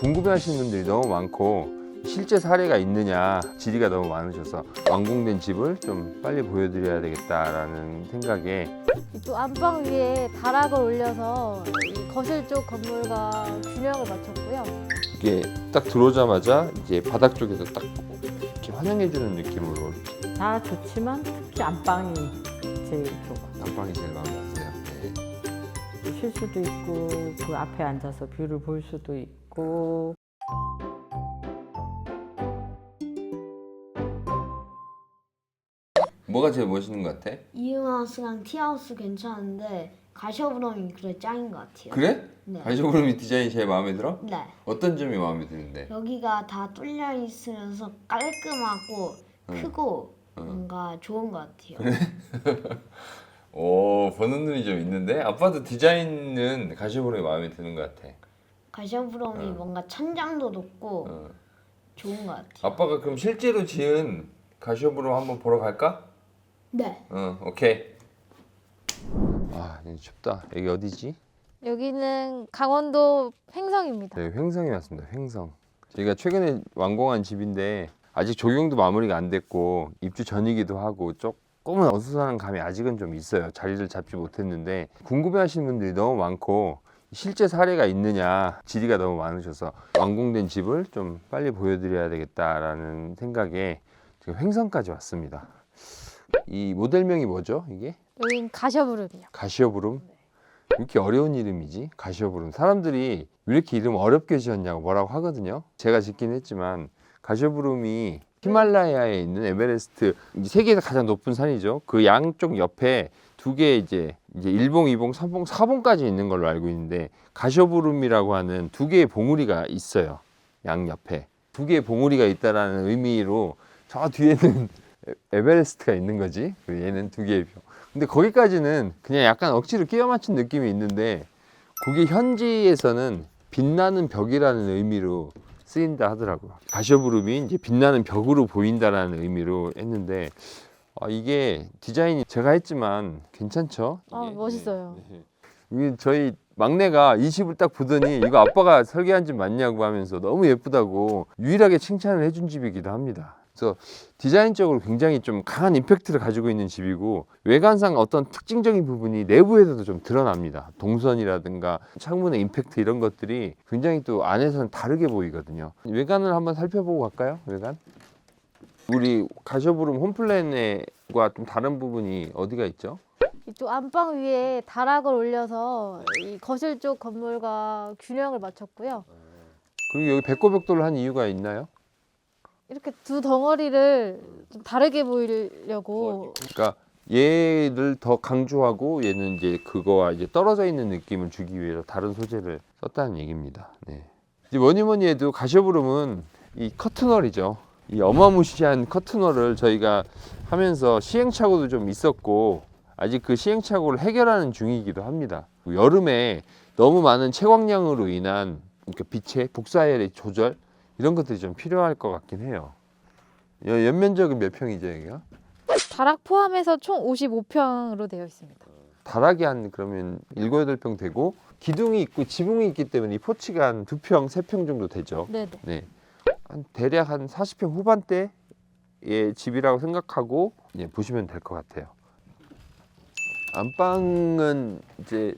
궁금해하시는 분들이 너무 많고 실제 사례가 있느냐 질의가 너무 많으셔서 완공된 집을 좀 빨리 보여드려야 되겠다라는 생각에 또 안방 위에 다락을 올려서 이 거실 쪽 건물과 균형을 맞췄고요. 이게 딱 들어오자마자 이제 바닥 쪽에서 딱 이렇게 환영해주는 느낌으로 다 좋지만 특히 안방이 제일 좋아. 안방이 제일 마음에 드세요. 네. 쉴 수도 있고 그 앞에 앉아서 뷰를 볼 수도 있고. 뭐가 제일 멋있는 것 같아? 이응하우스랑 티하우스 괜찮은데 가셔브럼이 그래 짱인 것 같아요. 그래? 네. 가시오브루미 디자인이 제일 마음에 들어? 네. 어떤 점이 마음에 드는데? 여기가 다 뚫려 있으면서 깔끔하고 크고 뭔가 좋은 것 같아요. 오, 보는 눈이 좀 있는데? 아빠도 디자인은 가시오브루미 마음에 드는 것 같아. 가셔브럼이 뭔가 천장도 높고 어. 좋은 것 같아요. 아빠가 그럼 실제로 지은 가시오브루미 한번 보러 갈까? 네. 오케이. 아, 춥다. 여기 어디지? 여기는 강원도 횡성입니다. 네, 횡성에 왔습니다. 횡성. 저희가 최근에 완공한 집인데 아직 조경도 마무리가 안 됐고 입주 전이기도 하고 조금은 어수선한 감이 아직은 좀 있어요. 자리를 잡지 못했는데 궁금해하시는 분들이 너무 많고 실제 사례가 있느냐 질의가 너무 많으셔서 완공된 집을 좀 빨리 보여드려야 되겠다라는 생각에 지금 횡성까지 왔습니다. 이 모델명이 뭐죠? 이게? 여긴 가셔브룸이요. 가시오브룸? 왜 이렇게 어려운 이름이지? 가시오브룸. 사람들이 왜 이렇게 이름 어렵게 지었냐고 뭐라고 하거든요. 제가 짓긴 했지만 가시오브룸이 히말라야에 있는 에베레스트 세계에서 가장 높은 산이죠. 그 양쪽 옆에 두 개 이제 1봉, 2봉, 3봉, 4봉까지 있는 걸로 알고 있는데 가시오브룸이라고 하는 두 개의 봉우리가 있어요. 양 옆에 두 개의 봉우리가 있다라는 의미로 저 뒤에는 에베레스트가 있는 거지. 얘는 두 개의 벽. 근데 거기까지는 그냥 약간 억지로 끼워 맞춘 느낌이 있는데 그게 현지에서는 빛나는 벽이라는 의미로 쓰인다 하더라고요. 가시오브룸이 이제 빛나는 벽으로 보인다라는 의미로 했는데 이게 디자인이 제가 했지만 괜찮죠? 이게? 멋있어요. 네. 이게 저희 막내가 이 집을 딱 보더니 이거 아빠가 설계한 집 맞냐고 하면서 너무 예쁘다고 유일하게 칭찬을 해준 집이기도 합니다. 그래서 디자인적으로 굉장히 좀 강한 임팩트를 가지고 있는 집이고 외관상 어떤 특징적인 부분이 내부에서도 좀 드러납니다. 동선이라든가 창문의 임팩트 이런 것들이 굉장히 또 안에서는 다르게 보이거든요. 외관을 한번 살펴보고 갈까요? 외관? 우리 가셔브룸 홈플랜과 좀 다른 부분이 어디가 있죠? 이쪽 안방 위에 다락을 올려서 이 거실 쪽 건물과 균형을 맞췄고요. 그리고 여기 백고벽돌을 한 이유가 있나요? 이렇게 두 덩어리를 좀 다르게 보이려고. 그러니까 얘를 더 강조하고 얘는 이제 그거와 이제 떨어져 있는 느낌을 주기 위해서 다른 소재를 썼다는 얘기입니다. 네. 이제 뭐니 해도 가셔브룸은 이 커튼월이죠. 이 어마무시한 커튼월을 저희가 하면서 시행착오도 좀 있었고 아직 그 시행착오를 해결하는 중이기도 합니다. 여름에 너무 많은 채광량으로 인한 그러니까 빛의 복사열의 조절 이런 것들이 좀 필요할 것 같긴 해요. 연면적은 몇 평이죠, 여기가? 다락 포함해서 총 55평으로 되어 있습니다. 다락이 한 그러면 7, 8평 되고 기둥이 있고 지붕이 있기 때문에 이 포치가 한 2평, 3평 정도 되죠. 네네. 네. 대략 한 40평 후반대의 집이라고 생각하고 보시면 될 것 같아요. 안방은 이제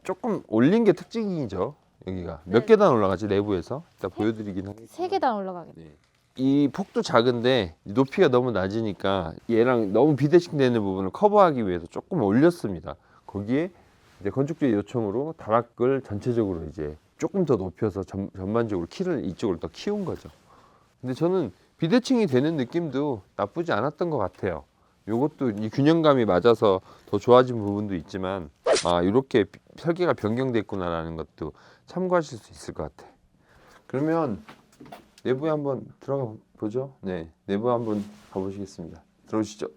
조금 올린 게 특징이죠. 여기가 몇 네. 계단 올라가지 내부에서 일단 보여드리긴 하겠습니다. 3계단 올라가겠네요. 네. 이 폭도 작은데 높이가 너무 낮으니까 얘랑 너무 비대칭 되는 부분을 커버하기 위해서 조금 올렸습니다. 거기에 이제 건축주의 요청으로 다락을 전체적으로 이제 조금 더 높여서 전반적으로 키를 이쪽으로 더 키운 거죠. 근데 저는 비대칭이 되는 느낌도 나쁘지 않았던 것 같아요. 요것도 이 균형감이 맞아서 더 좋아진 부분도 있지만 이렇게 설계가 변경됐구나라는 것도 참고하실 수 있을 것 같아. 그러면 내부에 한번 들어가 보죠. 네, 내부 한번 가보시겠습니다. 들어오시죠.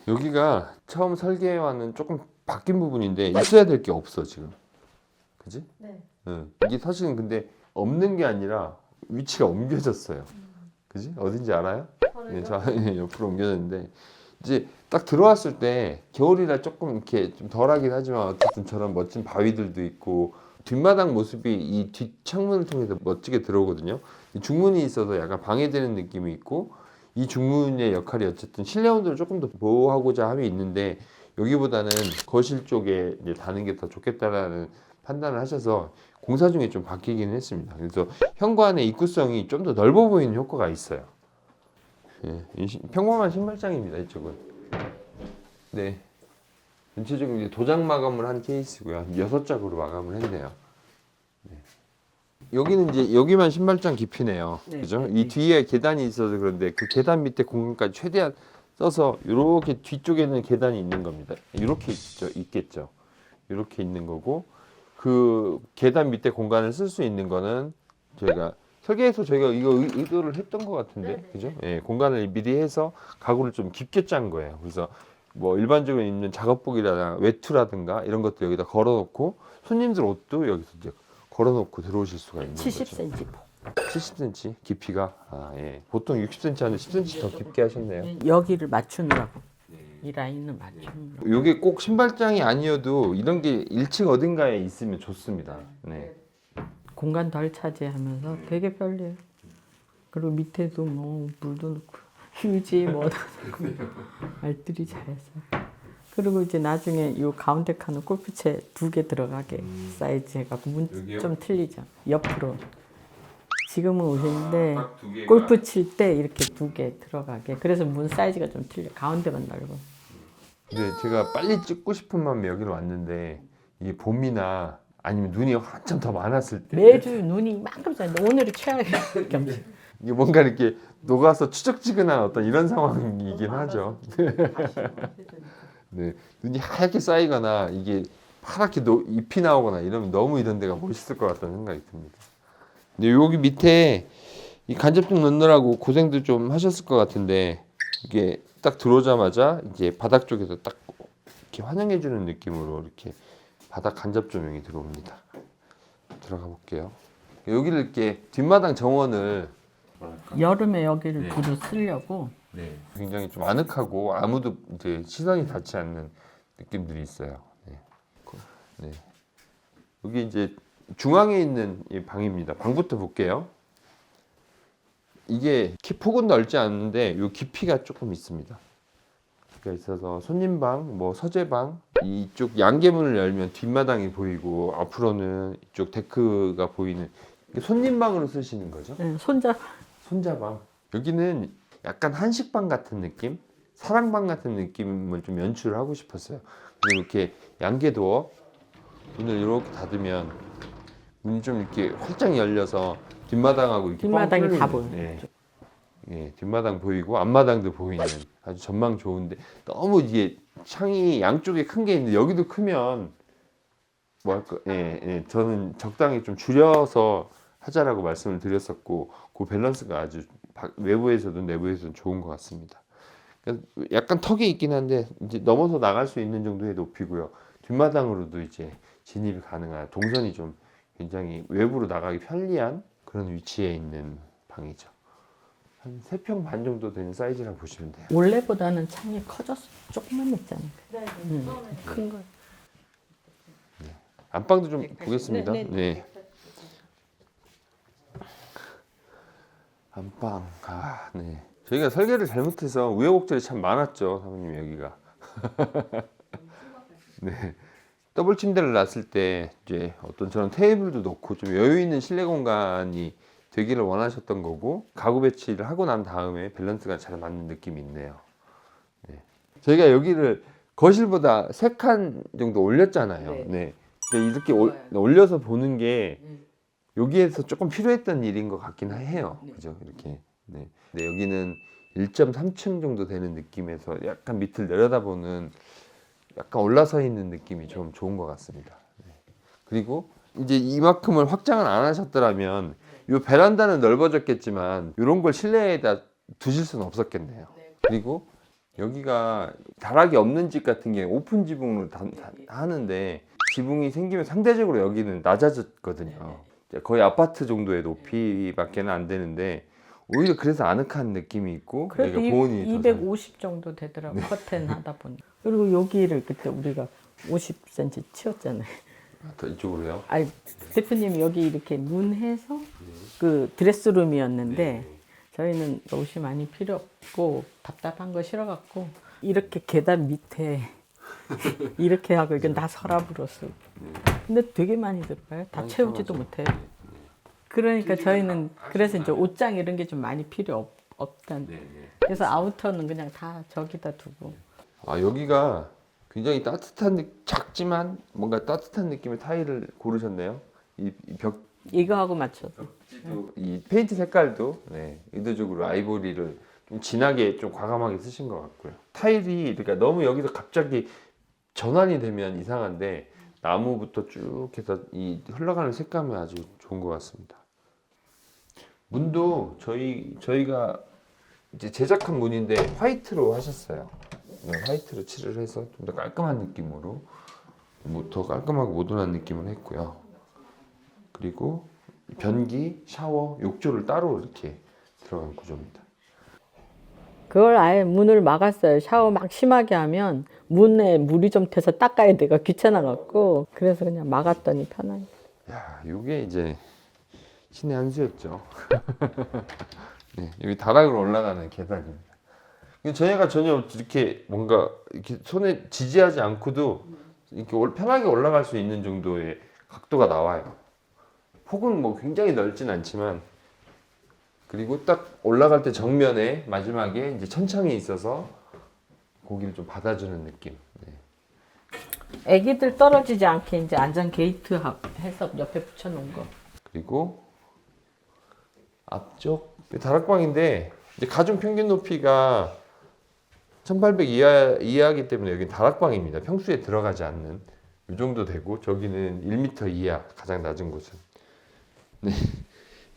여기가 처음 설계와는 조금 바뀐 부분인데 있어야 될 게 없어 지금. 그지? 네. 이게 사실은 근데 없는 게 아니라 위치가 옮겨졌어요. 그지? 어딘지 알아요? 네, 저 옆으로 옮겨졌는데 이제 딱 들어왔을 때 겨울이라 조금 이렇게 좀 덜하긴 하지만 어쨌든 저런 멋진 바위들도 있고 뒷마당 모습이 이 뒷창문을 통해서 멋지게 들어오거든요. 이 중문이 있어서 약간 방해되는 느낌이 있고 이 중문의 역할이 어쨌든 실내 온도를 조금 더 보호하고자 함이 있는데 여기보다는 거실 쪽에 이제 다는 게 더 좋겠다라는 판단을 하셔서 공사 중에 좀 바뀌기는 했습니다. 그래서 현관의 입구성이 좀 더 넓어 보이는 효과가 있어요. 예, 평범한 신발장입니다. 이쪽은. 네. 전체적으로 이제 도장 마감을 한 케이스고요. 6짝으로 마감을 했네요. 네. 여기는 이제 여기만 신발장 깊이네요. 네, 그죠? 네. 이 뒤에 계단이 있어서 그런데 그 계단 밑에 공간까지 최대한 써서 이렇게 뒤쪽에는 계단이 있는 겁니다. 이렇게 있겠죠. 이렇게 있는 거고 그 계단 밑에 공간을 쓸 수 있는 거는 저희가 설계에서 저희가 이거 의도를 했던 것 같은데, 그죠? 예, 공간을 미리 해서 가구를 좀 깊게 짠 거예요. 그래서 뭐 일반적으로 입는 작업복이라든가 외투라든가 이런 것들 여기다 걸어놓고 손님들 옷도 여기서 이제 걸어놓고 들어오실 수가 있는 거죠. 70cm. 70cm 깊이가 예. 보통 60cm 하는데 10cm 더 깊게 하셨네요. 여기를 맞추느라고. 이 라인을 맞추느라고. 이게 꼭 신발장이 아니어도 이런 게 1층 어딘가에 있으면 좋습니다. 네. 공간 덜 차지하면서 되게 편리해요. 그리고 밑에도 뭐 물도 넣고 휴지 뭐 알뜰히 잘했어요. 그리고 이제 나중에 이 가운데 칸은 골프채 2개 들어가게 사이즈 해갖고 문 여기요? 좀 틀리죠. 옆으로. 지금은 오시는데 딱두 개가. 골프 칠 때 이렇게 2개 들어가게. 그래서 문 사이즈가 좀 틀려. 가운데만 넓어. 근데 제가 빨리 찍고 싶은 마음에 여기로 왔는데 이게 봄이나 아니면 눈이 한참 더 많았을 때 매주 눈이 이만큼 쌓는데 오늘이 최악의 경치. 이게 뭔가 이렇게 녹아서 추적지근한 어떤 이런 상황이긴 하죠. 네, 눈이 하얗게 쌓이거나 이게 파랗게 잎이 나오거나 이러면 너무 이런 데가 멋있을 것 같다는 생각이 듭니다. 근데 여기 밑에 이 간접등 넣느라고 고생도 좀 하셨을 것 같은데 이게 딱 들어오자마자 이제 바닥 쪽에서 딱 이렇게 환영해주는 느낌으로 이렇게 바닥 간접 조명이 들어옵니다. 들어가 볼게요. 여기를 이렇게 뒷마당 정원을 여름에 여기를 네. 두루 쓰려고 굉장히 좀 아늑하고 아무도 이제 시선이 닿지 않는 느낌들이 있어요. 네. 네. 여기 이제 중앙에 있는 이 방입니다. 방부터 볼게요. 이게 폭은 넓지 않은데 요 깊이가 조금 있습니다. 깊이가 있어서 손님방, 뭐 서재방, 이쪽 양계문을 열면 뒷마당이 보이고 앞으로는 이쪽 데크가 보이는 손님방으로 쓰시는 거죠? 네, 손자방. 여기는 약간 한식방 같은 느낌, 사랑방 같은 느낌을 좀 연출을 하고 싶었어요. 그리고 이렇게 양계도어 문을 이렇게 닫으면 문이 좀 이렇게 활짝 열려서 뒷마당하고 이렇게 뒷마당이 뻥 다 뚫리는, 보여요. 네. 예, 뒷마당 보이고 앞마당도 보이는 아주 전망 좋은데 너무 이게 창이 양쪽에 큰 게 있는데 여기도 크면 뭐 할까? 예, 저는 적당히 좀 줄여서 하자라고 말씀을 드렸었고 그 밸런스가 아주 외부에서도 내부에서도 좋은 것 같습니다. 약간 턱이 있긴 한데 이제 넘어서 나갈 수 있는 정도의 높이고요. 뒷마당으로도 이제 진입이 가능한 동선이 좀 굉장히 외부로 나가기 편리한 그런 위치에 있는 방이죠. 한 3평 반 정도 되는 사이즈라고 보시면 돼요. 원래보다는 창이 커졌어. 조금만 냈잖아요. 큰 거. 안방도 좀 보겠습니다. 네. 안방. 네. 저희가 설계를 잘못해서 우여곡절이 참 많았죠, 사모님 여기가. 네. 더블 침대를 놨을 때 이제 어떤 저런 테이블도 놓고 좀 여유 있는 실내 공간이 되기를 원하셨던 거고 가구 배치를 하고 난 다음에 밸런스가 잘 맞는 느낌이 있네요. 네. 저희가 여기를 거실보다 3칸 정도 올렸잖아요. 네. 근데 이렇게 올려서 보는 게 여기에서 조금 필요했던 일인 것 같긴 해요. 그죠? 이렇게. 네. 근데 여기는 1.3층 정도 되는 느낌에서 약간 밑을 내려다보는 약간 올라서 있는 느낌이 좀 좋은 것 같습니다. 네. 그리고 이제 이만큼을 확장을 안 하셨더라면 이 베란다는 넓어졌겠지만 이런 걸 실내에다 두실 수는 없었겠네요. 그리고 여기가 다락이 없는 집 같은 게 오픈 지붕으로 하는데 지붕이 생기면 상대적으로 여기는 낮아졌거든요. 거의 아파트 정도의 높이밖에는 안 되는데 오히려 그래서 아늑한 느낌이 있고 그래도 여기가 보온이 더 250 정도 되더라고 커튼 하다 보니. 그리고 여기를 그때 우리가 50cm 치웠잖아요. 더 이쪽으로요. 아니 대표님 여기 이렇게 문해서 그 드레스룸이었는데 저희는 옷이 많이 필요 없고 답답한 거 싫어갖고 이렇게 계단 밑에 이렇게 하고 이건 다 서랍으로 쓰고. 근데 되게 많이 들어가요. 다 많이 채우지도 들어가죠. 못해요. 그러니까 저희는 그래서 이제 옷장 이런 게 좀 많이 필요 없단. 그래서 아우터는 그냥 다 저기다 두고. 아 여기가 굉장히 따뜻한 작지만 뭔가 따뜻한 느낌의 타일을 고르셨네요. 이벽 이거하고 맞춰서. 이 페인트 색깔도 네, 의도적으로 아이보리를 좀 진하게 좀 과감하게 쓰신 것 같고요. 타일이 그러니까 너무 여기서 갑자기 전환이 되면 이상한데 나무부터 쭉 해서 이 흘러가는 색감이 아주 좋은 것 같습니다. 문도 저희가 이제 제작한 문인데 화이트로 하셨어요. 네, 화이트로 칠을 해서 좀 더 깔끔한 느낌으로 더 깔끔하고 모던한 느낌을 했고요. 그리고 변기, 샤워, 욕조를 따로 이렇게 들어간 구조입니다. 그걸 아예 문을 막았어요. 샤워 막 심하게 하면 문에 물이 좀 튀어서 닦아야 돼가 귀찮아갖고 그래서 그냥 막았더니 편하게. 야, 이게 이제 신의 한 수였죠. 네, 여기 다락으로 올라가는 계단입니다. 근데 저희가 전혀 이렇게 뭔가 이렇게 손에 지지하지 않고도 이렇게 편하게 올라갈 수 있는 정도의 각도가 나와요. 폭은 뭐 굉장히 넓진 않지만 그리고 딱 올라갈 때 정면에 마지막에 이제 천창이 있어서 고기를 좀 받아주는 느낌. 네. 애기들 떨어지지 않게 이제 안전 게이트 해서 옆에 붙여놓은 거. 그리고 앞쪽 다락방인데 이제 가중 평균 높이가 1800 이하이기 때문에 여기는 다락방입니다. 평수에 들어가지 않는 이 정도 되고 저기는 1m 이하 가장 낮은 곳은. 네.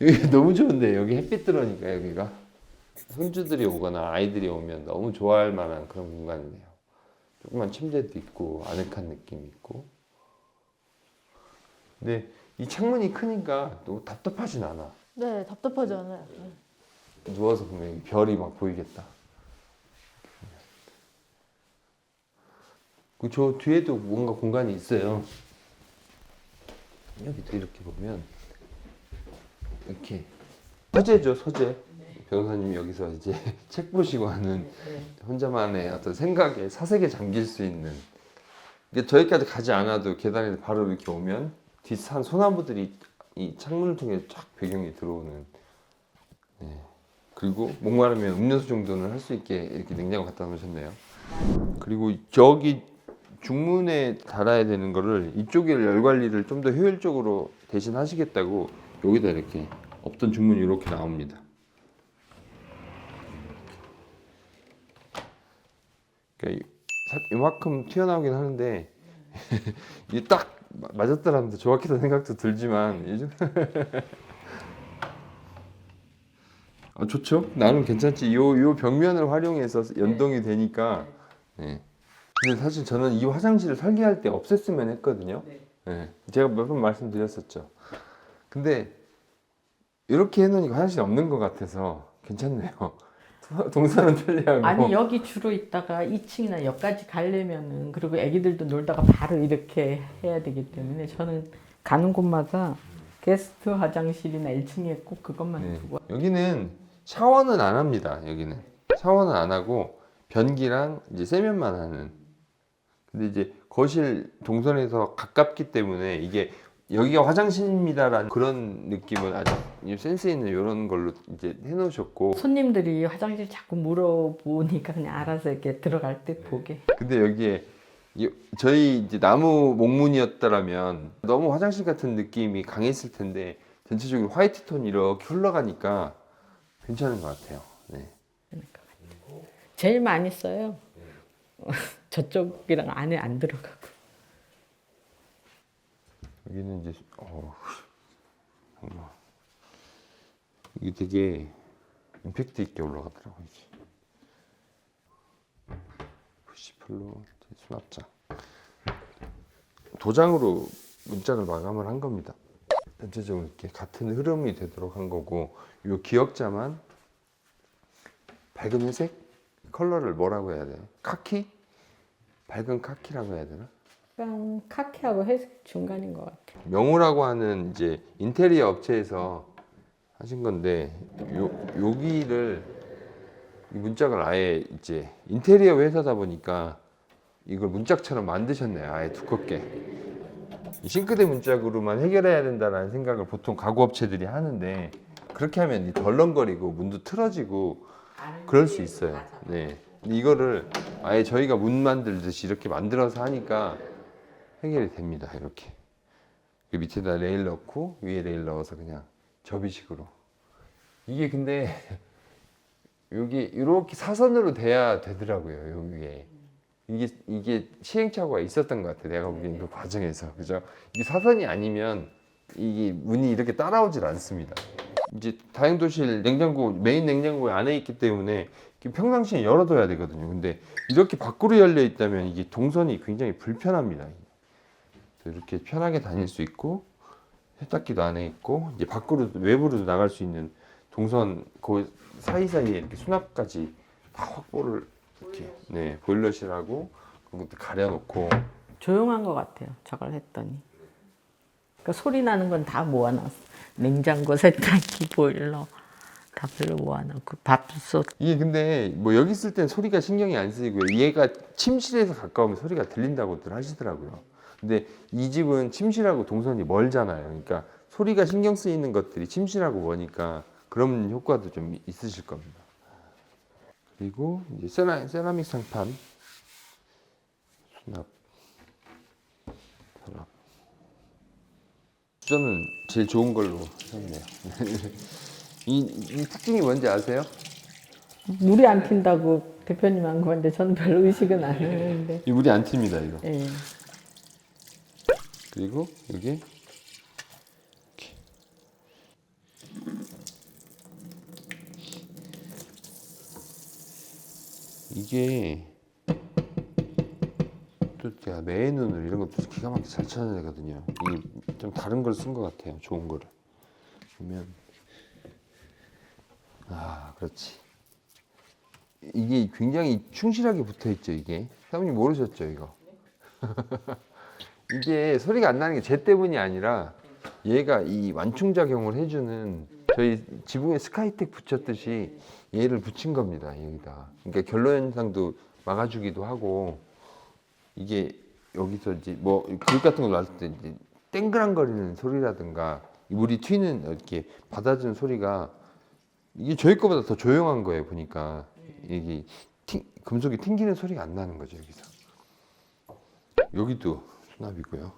여기 너무 좋은데 여기 햇빛 들어오니까 여기가 손주들이 오거나 아이들이 오면 너무 좋아할 만한 그런 공간이네요. 조그만 침대도 있고 아늑한 느낌이 있고. 근데 이 창문이 크니까 또 답답하진 않아. 네, 답답하지 않아요. 누워서 보면 별이 막 보이겠다. 저 뒤에도 뭔가 공간이 있어요. 여기도 이렇게 보면 이렇게 서재죠, 서재. 변호사님이 여기서 이제 책 보시고 하는 혼자만의 어떤 생각에 사색에 잠길 수 있는. 근데 저기까지 가지 않아도 계단에 바로 이렇게 오면 뒷산 소나무들이 이 창문을 통해 쫙 배경이 들어오는. 네. 그리고 목마르면 음료수 정도는 할 수 있게 이렇게 냉장고 갖다 놓으셨네요. 그리고 저기 중문에 달아야 되는 거를 이쪽에 열 관리를 좀 더 효율적으로 대신 하시겠다고 여기다 이렇게 없던 중문이 이렇게 나옵니다. 그러니까 이만큼 튀어나오긴 하는데 이게 딱 맞았더라면 더 좋았겠다는 생각도 들지만 요즘 좋죠? 나는 괜찮지. 요 벽면을 활용해서 연동이 되니까. 네. 근데 사실 저는 이 화장실을 설계할 때 없앴으면 했거든요. 네. 제가 몇 번 말씀드렸었죠. 근데 이렇게 해놓으니까 화장실이 없는 것 같아서 괜찮네요. 동선은 편리하고. 아니 여기 주로 있다가 2층이나 여기까지 가려면은 그리고 애기들도 놀다가 바로 이렇게 해야 되기 때문에 저는 가는 곳마다 게스트 화장실이나 1층에 꼭 그것만 네. 두고. 여기는 샤워는 안 합니다. 여기는 샤워는 안 하고 변기랑 이제 세면만 하는. 근데 이제 거실 동선에서 가깝기 때문에 이게 여기가 화장실입니다라는 그런 느낌은 아주 센스 있는 이런 걸로 이제 해놓으셨고. 손님들이 화장실 자꾸 물어보니까 그냥 알아서 이렇게 들어갈 때 보게. 근데 여기에 저희 이제 나무 목문이었다라면 너무 화장실 같은 느낌이 강했을 텐데 전체적으로 화이트 톤이 이렇게 흘러가니까 괜찮은 것 같아요. 네. 제일 많이 써요. 저쪽이랑 안에 안 들어가고. 여기는 이제 이게 되게 임팩트 있게 올라가더라고요. 푸시플로 수납장. 도장으로 문짝을 마감을 한 겁니다. 전체적으로 이렇게 같은 흐름이 되도록 한 거고 이 기역자만 밝은 회색? 컬러를 뭐라고 해야 돼? 카키? 밝은 카키라고 해야 되나? 약간 카키하고 회색 중간인 것 같아요. 명호라고 하는 이제 인테리어 업체에서 하신 건데 여기를 이 문짝을 아예 이제 인테리어 회사다 보니까 이걸 문짝처럼 만드셨네요. 아예 두껍게. 이 싱크대 문짝으로만 해결해야 된다는 생각을 보통 가구 업체들이 하는데 그렇게 하면 덜렁거리고 문도 틀어지고 그럴 수 있어요. 네. 근데 이거를 아예 저희가 문 만들듯이 이렇게 만들어서 하니까 해결이 됩니다. 이렇게. 그 밑에다 레일 넣고 위에 레일 넣어서 그냥 접이식으로. 이게 근데 여기 이렇게 사선으로 돼야 되더라고요. 여기에. 이게 시행착오가 있었던 것 같아요. 내가 보기엔 그 과정에서. 그죠? 이게 사선이 아니면 이게 문이 이렇게 따라오질 않습니다. 이제 다용도실 냉장고, 메인 냉장고 안에 있기 때문에 평상시에 열어둬야 되거든요. 근데 이렇게 밖으로 열려 있다면 이게 동선이 굉장히 불편합니다. 이렇게 편하게 다닐 수 있고 세탁기도 안에 있고 이제 밖으로 외부로도 나갈 수 있는 동선 그 사이사이에 이렇게 수납까지 다 확보를 이렇게 네 보일러실하고 그런 것도 가려놓고 조용한 것 같아요. 저걸 했더니. 그러니까 소리 나는 건 다 모아놨어. 냉장고, 세탁기, 보일러 다 별로 모아놓고 밥솥. 이게 근데 뭐 여기 있을 땐 소리가 신경이 안 쓰이고요. 얘가 침실에서 가까우면 소리가 들린다고들 하시더라고요. 근데 이 집은 침실하고 동선이 멀잖아요. 그러니까 소리가 신경 쓰이는 것들이 침실하고 머니까 그런 효과도 좀 있으실 겁니다. 그리고 이제 세라믹 상판 수납 서랍 수저는 제일 좋은 걸로 했네요. 이 특징이 뭔지 아세요? 물이 안 튄다고 대표님 한 건데 저는 별로 의식은 안 했는데. 이 물이 안 튑니다 이거. 예. 그리고 여기 이렇게. 이게 또 제가 매의 눈을 이런 것도 기가 막히게 잘 찾아내거든요. 이게 좀 다른 걸 쓴 것 같아요. 좋은 거를 보면 그렇지. 이게 굉장히 충실하게 붙어 있죠. 이게 사모님 모르셨죠 이거? 이게 소리가 안 나는 게 쟤 때문이 아니라 얘가 이 완충작용을 해주는 저희 지붕에 스카이텍 붙였듯이 얘를 붙인 겁니다. 여기다. 그러니까 결로 현상도 막아주기도 하고 이게 여기서 이제 뭐 그릇 같은 거 놨을 때 이제 땡그랑거리는 소리라든가 물이 튀는 이렇게 받아주는 소리가 이게 저희 거보다 더 조용한 거예요. 보니까 이게 금속이 튕기는 소리가 안 나는 거죠. 여기서 여기도 수납이고요.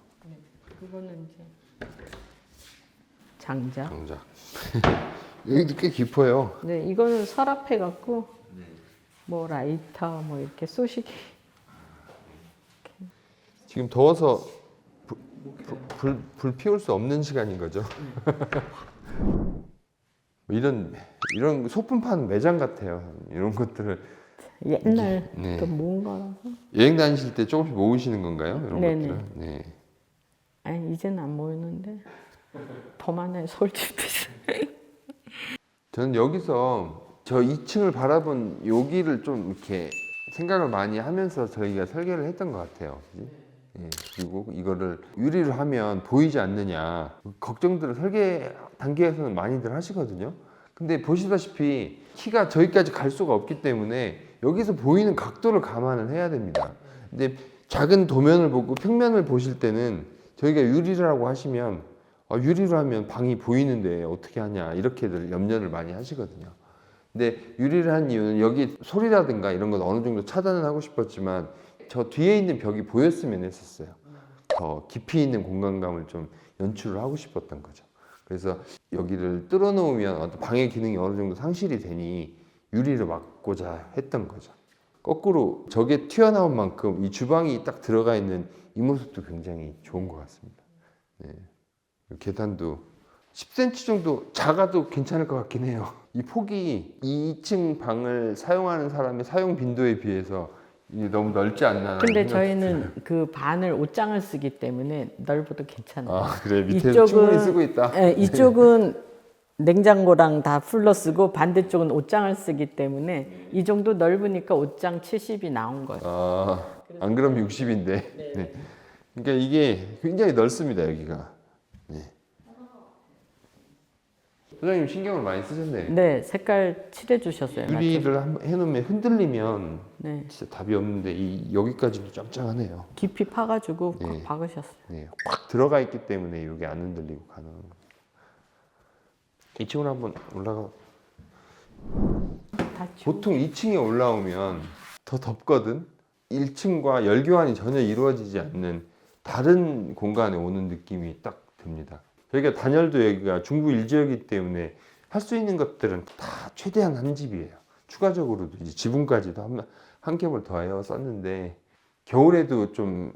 그거는 이제 장작. 장작. 여기도 꽤 깊어요. 네, 이거는 서랍해 갖고 뭐 라이터 뭐 이렇게 쏘시기. 지금 더워서 불 피울 수 없는 시간인 거죠. 이런 소품 파는 매장 같아요. 이런 것들을 옛날 네. 또 모은 거라서. 여행 다니실 때 조금씩 모으시는 건가요? 이런 네네. 것들을. 네. 아니 이제는 안 모이는데 더 많아요. 서울집도 있어요. 저는 여기서 저 2층을 바라본 여기를 좀 이렇게 생각을 많이 하면서 저희가 설계를 했던 것 같아요. 그지? 예, 그리고 이거를 유리로 하면 보이지 않느냐 걱정들을 설계 단계에서는 많이들 하시거든요. 근데 보시다시피 키가 저기까지 갈 수가 없기 때문에 여기서 보이는 각도를 감안을 해야 됩니다. 근데 작은 도면을 보고 평면을 보실 때는 저희가 유리라고 하시면 유리로 하면 방이 보이는데 어떻게 하냐 이렇게들 염려를 많이 하시거든요. 근데 유리를 한 이유는 여기 소리라든가 이런 건 어느 정도 차단을 하고 싶었지만 저 뒤에 있는 벽이 보였으면 했었어요. 더 깊이 있는 공간감을 좀 연출을 하고 싶었던 거죠. 그래서 여기를 뚫어 놓으면 어떤 방의 기능이 어느 정도 상실이 되니 유리를 막고자 했던 거죠. 거꾸로 저게 튀어나온 만큼 이 주방이 딱 들어가 있는 이 모습도 굉장히 좋은 것 같습니다. 네. 계단도 10cm 정도 작아도 괜찮을 것 같긴 해요. 이 폭이 2층 방을 사용하는 사람의 사용 빈도에 비해서 너무 넓지 않나. 근데 저희는 그 반을 옷장을 쓰기 때문에 넓어도 괜찮아요. 그래 밑에서 충분히 쓰고 있다. 네, 이쪽은 냉장고랑 다 풀로 쓰고 반대쪽은 옷장을 쓰기 때문에 이 정도 넓으니까 옷장 70이 나온 거예요. 아, 안 그러면 60인데. 네. 그러니까 이게 굉장히 넓습니다, 여기가. 네. 소장님 신경을 많이 쓰셨네. 네, 색깔 칠해 주셨어요. 유리를 한번 해놓으면 흔들리면 네, 진짜 답이 없는데 여기까지도 짱짱하네요. 깊이 파가지고 네. 꽉 박으셨어요. 네, 꽉 들어가 있기 때문에 이게 안 흔들리고 가능한 거예요. 2층으로 한번 올라가. 다 치우고. 보통 2층에 올라오면 더 덥거든. 1층과 열교환이 전혀 이루어지지 않는 다른 공간에 오는 느낌이 딱 듭니다. 저희가 단열도 여기가 중부 일지역이기 때문에 할 수 있는 것들은 다 최대한 한 집이에요. 추가적으로도 이제 지붕까지도 한 겹을 더하여 썼는데 겨울에도 좀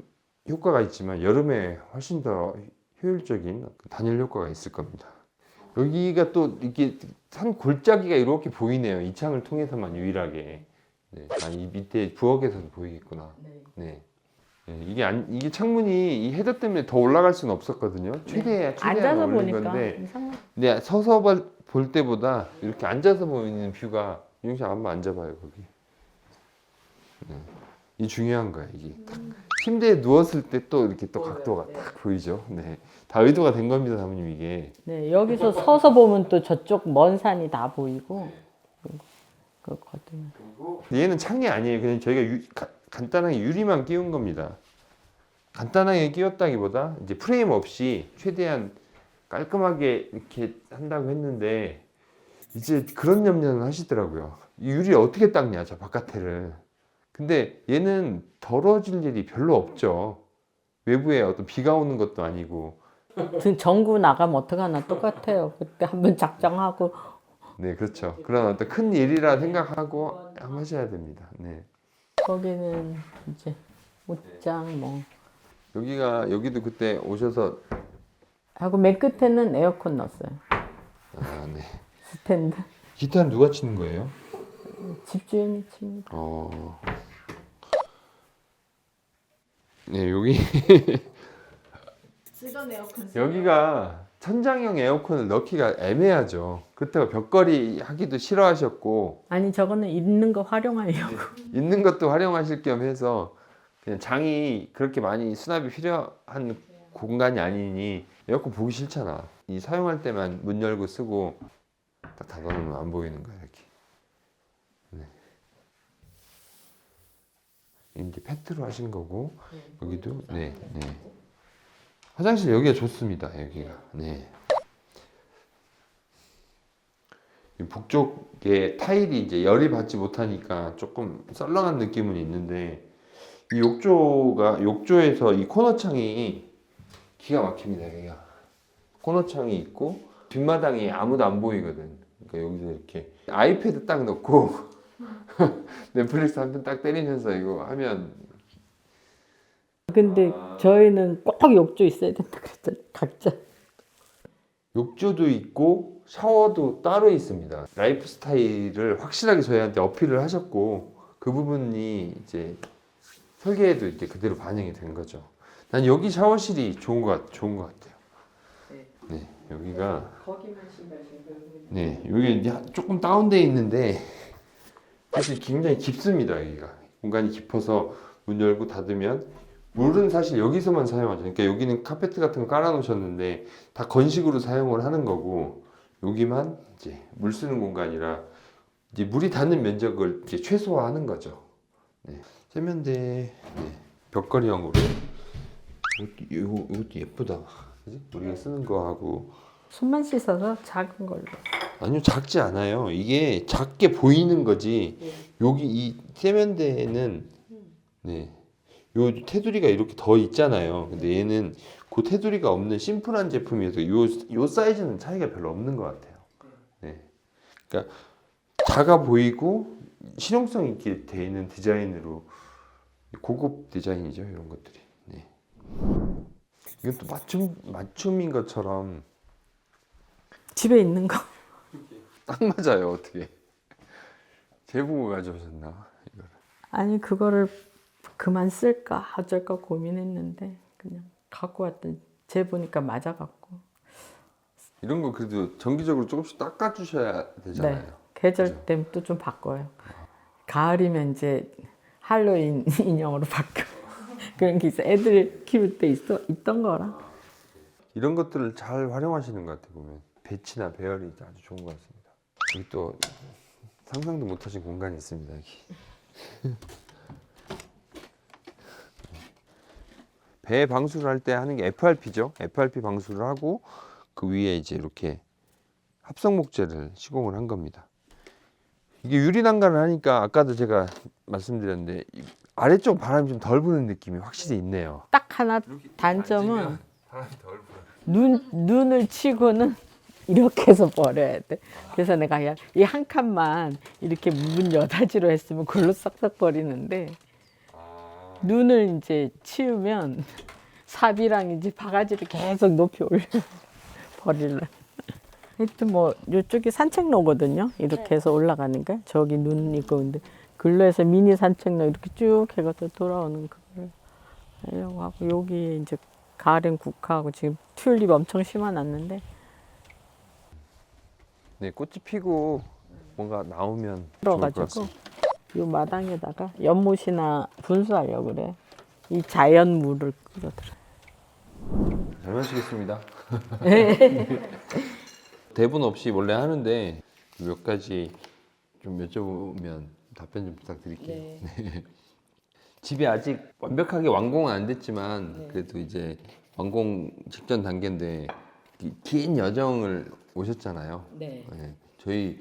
효과가 있지만 여름에 훨씬 더 효율적인 단열 효과가 있을 겁니다. 여기가 또 이렇게 산 골짜기가 이렇게 보이네요. 이 창을 통해서만 유일하게. 네. 아, 이 밑에 부엌에서도 보이겠구나. 네. 네, 이게 창문이 이 헤더 때문에 더 올라갈 수는 없었거든요. 최대한 앉아서 올린 보니까 건데, 이상한. 근데 서서 볼 때보다 이렇게 앉아서 보이는 뷰가 유영 씨 한번 앉아봐요 거기. 네. 이 중요한 거야 이게. 딱 침대에 누웠을 때 또 이렇게 또 각도가 딱 보이죠. 네, 다 의도가 된 겁니다, 사모님 이게. 네, 여기서 서서 보면 또 저쪽 먼 산이 다 보이고. 그거든요. 얘는 창이 아니에요. 그냥 저희가 간단하게 유리만 끼운 겁니다. 간단하게 끼웠다기보다 이제 프레임 없이 최대한 깔끔하게 이렇게 한다고 했는데 이제 그런 염려는 하시더라고요. 이 유리 어떻게 닦냐, 저 바깥에를. 근데 얘는 더러워질 일이 별로 없죠. 외부에 어떤 비가 오는 것도 아니고. 전구 나가면 어떡하나 똑같아요. 그때 한번 작정하고. 네, 그렇죠. 그런 어떤 큰 일이라 생각하고 한번 하셔야 됩니다. 네. 거기는 이제 옷장 뭐 여기도 그때 오셔서 하고 맨 끝에는 에어컨 넣었어요. 아, 네. 스탠드. 기타는 누가 치는 거예요? 집주인이 칩니다. 네, 여기 쓰던 에어컨. 여기가 천장형 에어컨을 넣기가 애매하죠. 그렇다고 벽걸이 하기도 싫어하셨고 아니 저거는 있는 거 활용하려고. 있는 것도 활용하실 겸 해서 그냥 장이 그렇게 많이 수납이 필요한 공간이 아니니 에어컨 보기 싫잖아. 이 사용할 때만 문 열고 쓰고 딱 닫아놓으면 안 보이는 거야 이렇게. 네. 이제 페트로 하신 거고 여기도 네. 화장실 여기가 좋습니다. 여기가 네. 이 북쪽에 타일이 이제 열이 받지 못하니까 조금 썰렁한 느낌은 있는데 이 욕조에서 이 코너 창이 기가 막힙니다. 여기가 코너 창이 있고 뒷마당이 아무도 안 보이거든. 그러니까 여기서 이렇게 아이패드 딱 넣고 넷플릭스 한 편 딱 때리면서 이거 하면. 근데 저희는 꼭 욕조 있어야 된다 그랬더니 각자. 욕조도 있고 샤워도 따로 있습니다. 라이프 스타일을 확실하게 저희한테 어필을 하셨고 그 부분이 이제 설계에도 이렇게 그대로 반영이 된 거죠. 난 여기 샤워실이 좋은 것 같아요. 네, 여기가 거기만 신발신발. 네, 여기 이제 조금 다운돼 있는데 사실 굉장히 깊습니다. 여기가 공간이 깊어서 문 열고 닫으면 물은 사실 여기서만 사용하죠. 그러니까 여기는 카페트 같은 거 깔아 놓으셨는데 다 건식으로 사용을 하는 거고 여기만 이제 물 쓰는 공간이라 이제 물이 닿는 면적을 이제 최소화하는 거죠. 네. 세면대 네. 벽걸이형으로 이것도 예쁘다. 그지? 우리가 쓰는 거하고 손만 씻어서 작은 걸로. 아니요, 작지 않아요. 이게 작게 보이는 거지. 여기 이 세면대는 네. 요 테두리가 이렇게 더 있잖아요. 근데 얘는 그 테두리가 없는 심플한 제품이어서 요 사이즈는 차이가 별로 없는 것 같아요. 네. 그러니까 작아 보이고 실용성 있게 돼 있는 디자인으로 고급 디자인이죠, 이런 것들이. 네. 이건 또 맞춤인 것처럼 집에 있는 거. 딱 맞아요. 어떻게 재보고 가져오셨나 이거를. 아니 그거를 그만 쓸까 어쩔까 고민했는데 그냥 갖고 왔더니 재 보니까 맞아갖고. 이런 거 그래도 정기적으로 조금씩 닦아주셔야 되잖아요. 네. 계절 때문에 또 좀 바꿔요. 가을이면 이제 할로윈 인형으로 바뀌어. 그런 게 있어. 애들 키울 때 있던 거라. 이런 것들을 잘 활용하시는 것 같아요. 보면 배치나 배열이 아주 좋은 것 같습니다. 여기 또 상상도 못하신 공간이 있습니다. 여기. 배 방수를 할 때 하는 게 FRP죠. FRP 방수를 하고 그 위에 이제 이렇게 합성 목재를 시공을 한 겁니다. 이게 유리 난간을 하니까 아까도 제가 말씀드렸는데 이 아래쪽 바람이 좀 덜 부는 느낌이 확실히 있네요. 딱 하나 단점은 바람이 덜 불어요. 눈을 치고는 이렇게 해서 버려야 돼. 그래서 내가 이 한 칸만 이렇게 문 여닫이로 했으면 그걸로 싹싹 버리는데 눈을 이제 치우면 삽이랑 이제 바가지를 계속 높이 올려 버릴래. 하여튼 뭐 이쪽이 산책로거든요. 이렇게 해서 올라가는 게 저기 눈 있고 근데 근로에서 미니 산책로 이렇게 쭉 해가지고 돌아오는 그걸 하려고 하고 여기 이제 가을엔 국화하고 지금 튤립 엄청 심어놨는데 네, 꽃이 피고 뭔가 나오면 좋을 것 들어가지고 같습니다. 이 마당에다가 연못이나 분수하려고 그래. 이 자연 물을 끌어들여. 잘 마시겠습니다. 대본 없이 원래 하는데 몇 가지 좀 여쭤보면 답변 좀 부탁드릴게요. 네. 집이 아직 완벽하게 완공은 안 됐지만 그래도 이제 완공 직전 단계인데 이 긴 여정을 오셨잖아요. 네. 네. 저희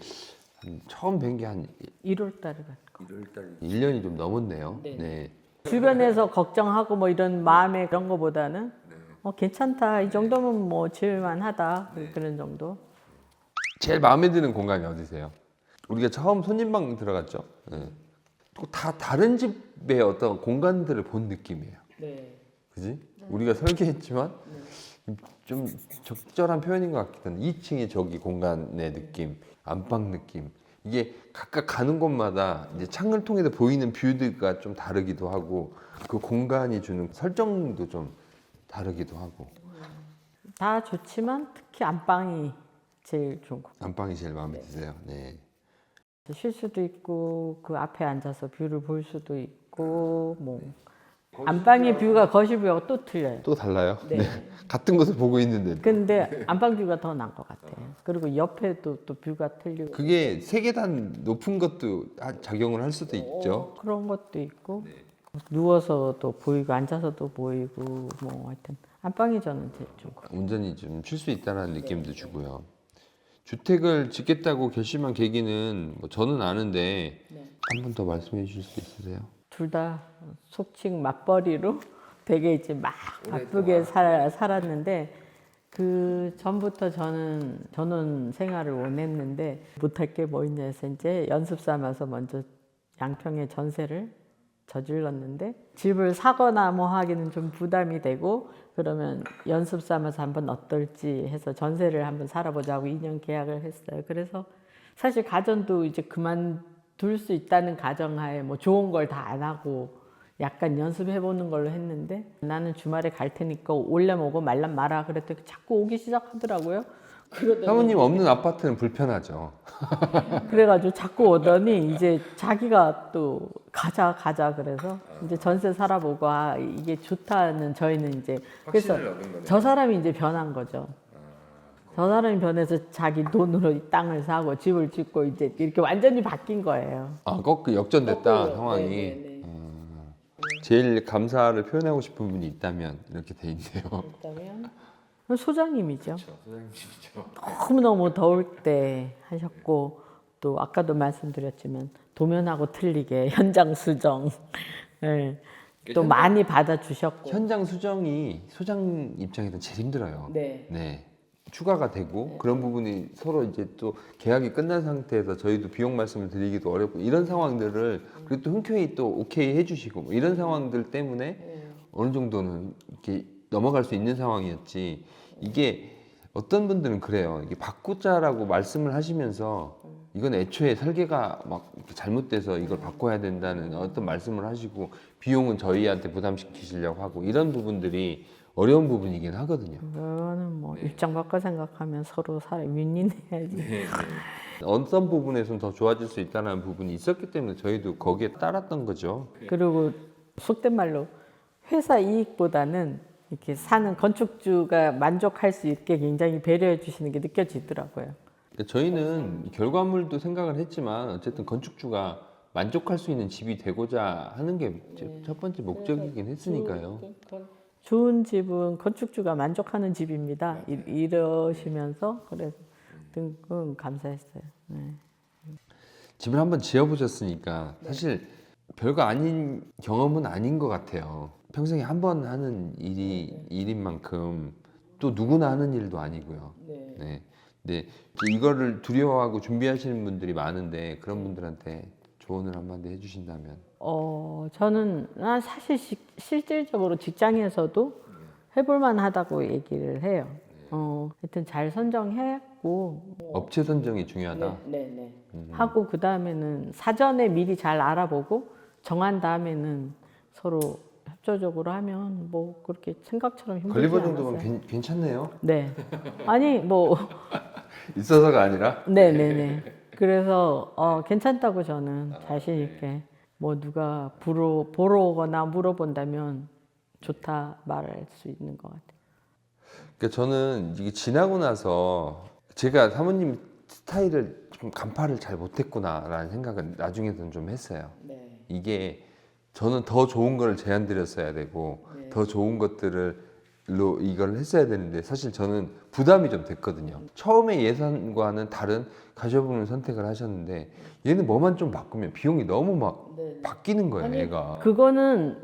처음 뵌 게 한 1월 달에 갔 1년이 좀 넘었네요. 네. 네. 주변에서 걱정하고 뭐 이런 마음에 그런 거보다는 괜찮다. 이 정도면 뭐 지을만하다. 그런 정도. 제일 마음에 드는 공간이 어디세요? 우리가 처음 손님방 들어갔죠. 네. 또 다 다른 집의 어떤 공간들을 본 느낌이에요. 네. 그지? 우리가 설계했지만 좀 적절한 표현인 것 같기도 한데 2층의 저기 공간의 느낌, 안방 느낌 이게 각각 가는 곳마다 이제 창을 통해서 보이는 뷰가 좀 다르기도 하고 그 공간이 주는 설정도 좀 다르기도 하고 다 좋지만 특히 안방이 제일 좋은 거. 안방이 제일 마음에 드세요. 네. 쉴 수도 있고 그 앞에 앉아서 뷰를 볼 수도 있고 뭐 안방의 뷰가 거실 뷰하고 또 틀려요. 또 달라요? 네. 같은 것을 보고 있는데 근데 안방 뷰가 더 나은 것 같아요. 그리고 옆에도 또 뷰가 틀리고 그게 세 계단 높은 것도 작용을 할 수도 있죠. 그런 것도 있고 누워서도 보이고 앉아서도 보이고 뭐 하여튼 안방이 저는 제일 좋은 것 같아요. 온전히 좀 쉴 수 있다는 느낌도 주고요. 주택을 짓겠다고 결심한 계기는 뭐 저는 아는데 한 번 더 말씀해 주실 수 있으세요? 둘 다 속칭 맞벌이로 되게 이제 막 바쁘게 살았는데 그 전부터 저는 전원 생활을 원했는데 못할 게 뭐 있냐 해서 이제 연습 삼아서 먼저 양평에 전세를 저질렀는데 집을 사거나 뭐 하기는 좀 부담이 되고 그러면 연습 삼아서 한번 어떨지 해서 전세를 한번 살아보자고 2년 계약을 했어요. 그래서 사실 가전도 이제 그만둘 수 있다는 가정하에 뭐 좋은 걸 다 안 하고 약간 연습해보는 걸로 했는데 나는 주말에 갈 테니까 올려면 오고 말란 마라 그랬더니 자꾸 오기 시작하더라고요. 사모님 없는 아파트는 불편하죠. 그래가지고 자꾸 오더니 이제 자기가 또 가자 그래서 이제 전세 살아보고 이게 좋다는 저희는 이제 그래서 저 사람이 이제 변한 거죠. 저 사람이 변해서 자기 돈으로 이 땅을 사고 집을 짓고 이제 이렇게 완전히 바뀐 거예요. 아, 꼭 역전됐다 상황이. 네네네. 제일 감사를 표현하고 싶은 분이 있다면 이렇게 돼 있네요. 그렇다면 소장님이죠. 너무너무 더울 때 하셨고 또 아까도 말씀드렸지만 도면하고 틀리게 현장 수정 또 많이 받아주셨고 현장 수정이 소장 입장에서는 제일 힘들어요. 네. 네. 추가가 되고 그런 부분이 서로 이제 또 계약이 끝난 상태에서 저희도 비용 말씀을 드리기도 어렵고 이런 상황들을 그리고 또 흔쾌히 또 오케이 해주시고 뭐 이런 상황들 때문에 어느 정도는 이렇게 넘어갈 수 있는 상황이었지 이게 어떤 분들은 그래요. 이게 바꾸자라고 말씀을 하시면서 이건 애초에 설계가 막 잘못돼서 이걸 바꿔야 된다는 어떤 말씀을 하시고 비용은 저희한테 부담시키시려고 하고 이런 부분들이 어려운 부분이긴 하거든요. 그거는 뭐 입장 바꿔 생각하면 서로 사람 윈윈해야지. 어떤 부분에서는 더 좋아질 수 있다는 부분이 있었기 때문에 저희도 거기에 따랐던 거죠. 그리고 속된 말로 회사 이익보다는 이렇게 사는 건축주가 만족할 수 있게 굉장히 배려해 주시는 게 느껴지더라고요. 그러니까 저희는 결과물도 생각을 했지만 어쨌든 건축주가 만족할 수 있는 집이 되고자 하는 게 첫 번째 목적이긴 했으니까요. 좋은 집은 건축주가 만족하는 집입니다. 이러시면서 그래서 그건 감사했어요. 네. 집을 한번 지어보셨으니까 사실 별거 아닌 경험은 아닌 것 같아요. 평생에 한 번 하는 일인 만큼 또 누구나 하는 일도 아니고요. 네. 근데 이거를 두려워하고 준비하시는 분들이 많은데 그런 분들한테 조언을 한마디 해주신다면? 저는 사실 실질적으로 직장에서도 해볼만 하다고 얘기를 해요. 하여튼 잘 선정했고 업체 선정이 중요하다. 하고 그 다음에는 사전에 미리 잘 알아보고 정한 다음에는 서로 협조적으로 하면 뭐 그렇게 생각처럼 힘들지 걸리버 않았어요. 정도면 괜찮네요. 네. 아니 뭐 있어서가 아니라. 네네네. 그래서 괜찮다고 저는 자신 있게 뭐 누가 보러 오거나 물어본다면 좋다 말할 수 있는 것 같아요. 그러니까 저는 이게 지나고 나서 제가 사모님 스타일을 좀 간파를 잘 못했구나라는 생각은 나중에는 좀 했어요. 이게 저는 더 좋은 걸 제안 드렸어야 되고 더 좋은 것들로 이걸 했어야 되는데 사실 저는 부담이 좀 됐거든요. 처음에 예산과는 다른 가셔보는 선택을 하셨는데 얘는 뭐만 좀 바꾸면 비용이 너무 막 바뀌는 거예요. 얘가. 그거는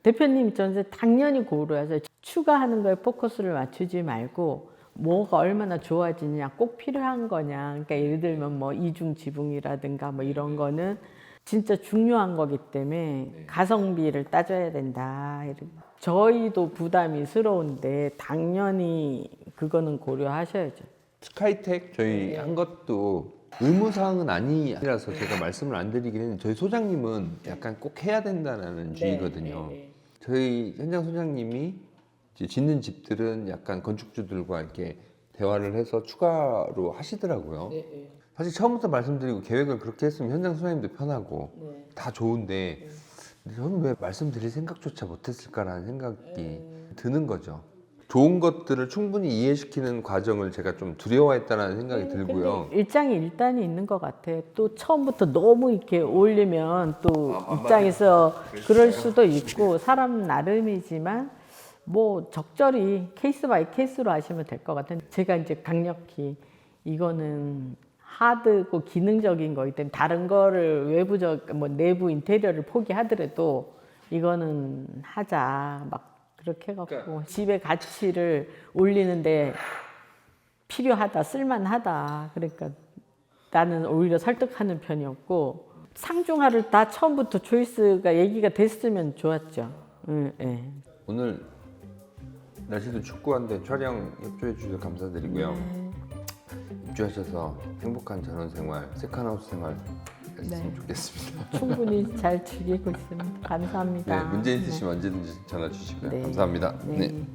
대표님 입장에서 당연히 고려해서 추가하는 거에 포커스를 맞추지 말고 뭐가 얼마나 좋아지느냐 꼭 필요한 거냐. 그러니까 예를 들면 뭐 이중 지붕이라든가 뭐 이런 거는 진짜 중요한 거기 때문에 가성비를 따져야 된다. 저희도 부담이스러운데 당연히 그거는 고려하셔야죠. 스카이텍 저희 한 것도 의무사항은 아니라서 제가 말씀을 안 드리긴 했는데 저희 소장님은 약간 꼭 해야 된다는 주의거든요. 저희 현장 소장님이 이제 짓는 집들은 약간 건축주들과 이렇게 대화를 해서 추가로 하시더라고요. 사실 처음부터 말씀드리고 계획을 그렇게 했으면 현장 소장님도 편하고 다 좋은데 저는 왜 말씀드릴 생각조차 못했을까라는 생각이 드는 거죠. 좋은 것들을 충분히 이해시키는 과정을 제가 좀 두려워했다는 생각이 들고요. 일장이 일단이 있는 것 같아. 또 처음부터 너무 이렇게 올리면 또 입장에서 그럴 수도 있고 사람 나름이지만 뭐 적절히 케이스 바이 케이스로 하시면 될 것 같아요. 제가 이제 강력히 이거는 하드고 기능적인 거기 때문에 다른 거를 외부적 뭐 내부 인테리어를 포기하더라도 이거는 하자 막 그렇게 해갖고 집의 가치를 올리는데 필요하다 쓸만하다 그러니까 나는 오히려 설득하는 편이었고 상중하를 다 처음부터 초이스가 얘기가 됐으면 좋았죠. 네. 오늘 날씨도 춥고한데 촬영 협조해 주셔서 감사드리고요. 입주하셔서 행복한 전원생활, 세컨하우스 생활 하셨으면 좋겠습니다. 충분히 잘 즐기고 있습니다. 감사합니다. 네, 문제 있으시면 언제든지 전화 주시고요. 네. 감사합니다. 네. 네.